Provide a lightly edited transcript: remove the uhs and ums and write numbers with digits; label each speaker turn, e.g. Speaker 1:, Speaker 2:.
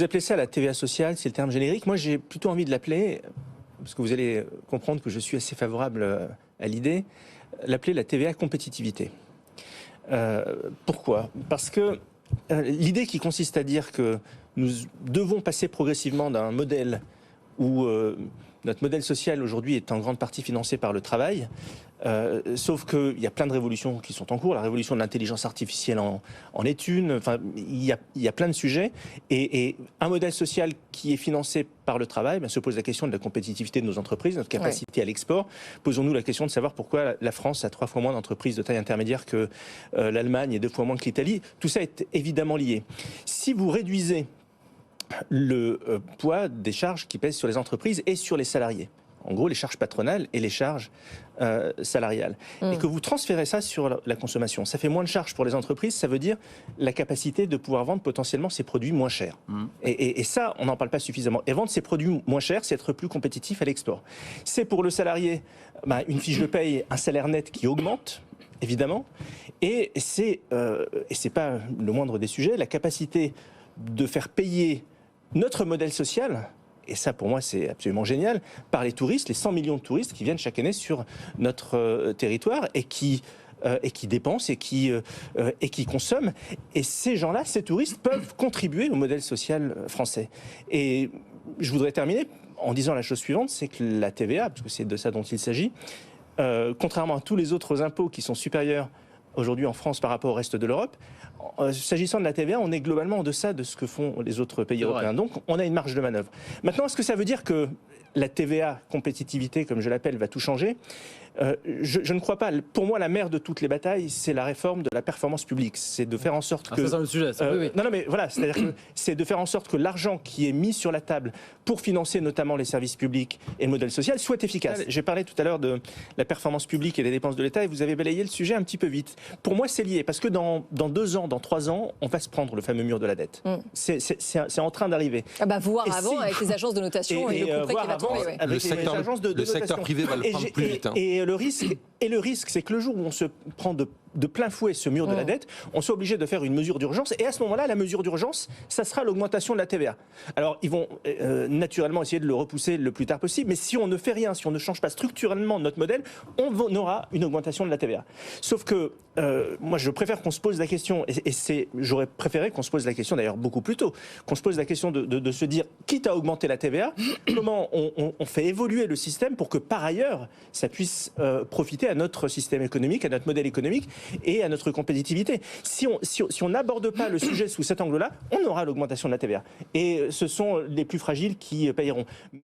Speaker 1: Vous appelez ça la TVA sociale, c'est le terme générique. Moi, j'ai plutôt envie de l'appeler, parce que vous allez comprendre que je suis assez favorable à l'idée, l'appeler la TVA compétitivité. Pourquoi ? Parce que l'idée qui consiste à dire que nous devons passer progressivement d'un modèle où notre modèle social aujourd'hui est en grande partie financé par le travail, sauf qu'il y a plein de révolutions qui sont en cours. La révolution de l'intelligence artificielle en est une. Enfin, il y a plein de sujets. Et un modèle social qui est financé par le travail, se pose la question de la compétitivité de nos entreprises, notre capacité à l'export. Posons-nous la question de savoir pourquoi la France a 3 fois moins d'entreprises de taille intermédiaire que l'Allemagne et 2 fois moins que l'Italie. Tout ça est évidemment lié. Si vous réduisez le poids des charges qui pèsent sur les entreprises et sur les salariés, en gros les charges patronales et les charges salariales, et que vous transférez ça sur la consommation, ça fait moins de charges pour les entreprises, ça veut dire la capacité de pouvoir vendre potentiellement ces produits moins chers. Et ça, on n'en parle pas suffisamment. Et vendre ces produits moins chers, c'est être plus compétitif à l'export. C'est pour le salarié une fiche de paye, un salaire net qui augmente, évidemment, et c'est pas le moindre des sujets, la capacité de faire payer notre modèle social, et ça pour moi c'est absolument génial, par les touristes, les 100 millions de touristes qui viennent chaque année sur notre territoire et qui dépensent et qui consomment. Et ces gens-là, ces touristes, peuvent contribuer au modèle social français. Et je voudrais terminer en disant la chose suivante, c'est que la TVA, parce que c'est de ça dont il s'agit, contrairement à tous les autres impôts qui sont supérieurs aujourd'hui en France par rapport au reste de l'Europe, s'agissant de la TVA, on est globalement en deçà de ce que font les autres pays européens. Donc on a une marge de manœuvre. Maintenant, est-ce que ça veut dire que la TVA compétitivité, comme je l'appelle, va tout changer ? Je ne crois pas. Pour moi, la mère de toutes les batailles, c'est la réforme de la performance publique. C'est de faire en sorte que...
Speaker 2: c'est le sujet, ça, oui.
Speaker 1: Non, mais voilà, c'est-à-dire que c'est de faire en sorte que l'argent qui est mis sur la table pour financer notamment les services publics et le modèle social soit efficace. J'ai parlé tout à l'heure de la performance publique et des dépenses de l'État et vous avez balayé le sujet un petit peu vite. Pour moi, c'est lié parce que dans 2 ans, dans 3 ans, on va se prendre le fameux mur de la dette. C'est en train d'arriver.
Speaker 3: Voir avant avec les agences de notation et le couperet qui va tomber.
Speaker 4: Le secteur privé va le prendre plus vite.
Speaker 1: Et le risque, c'est que le jour où on se prend de plein fouet ce mur de la dette, on soit obligé de faire une mesure d'urgence. Et à ce moment-là, la mesure d'urgence, ça sera l'augmentation de la TVA. Alors, ils vont naturellement essayer de le repousser le plus tard possible. Mais si on ne fait rien, si on ne change pas structurellement notre modèle, on aura une augmentation de la TVA. Sauf que moi, je préfère qu'on se pose la question, j'aurais préféré qu'on se pose la question, d'ailleurs beaucoup plus tôt, qu'on se pose la question de se dire, quitte à augmenter la TVA, comment on fait évoluer le système pour que par ailleurs, ça puisse profiter à notre système économique, à notre modèle économique et à notre compétitivité. Si on n'aborde pas le sujet sous cet angle-là, on aura l'augmentation de la TVA. Et ce sont les plus fragiles qui payeront.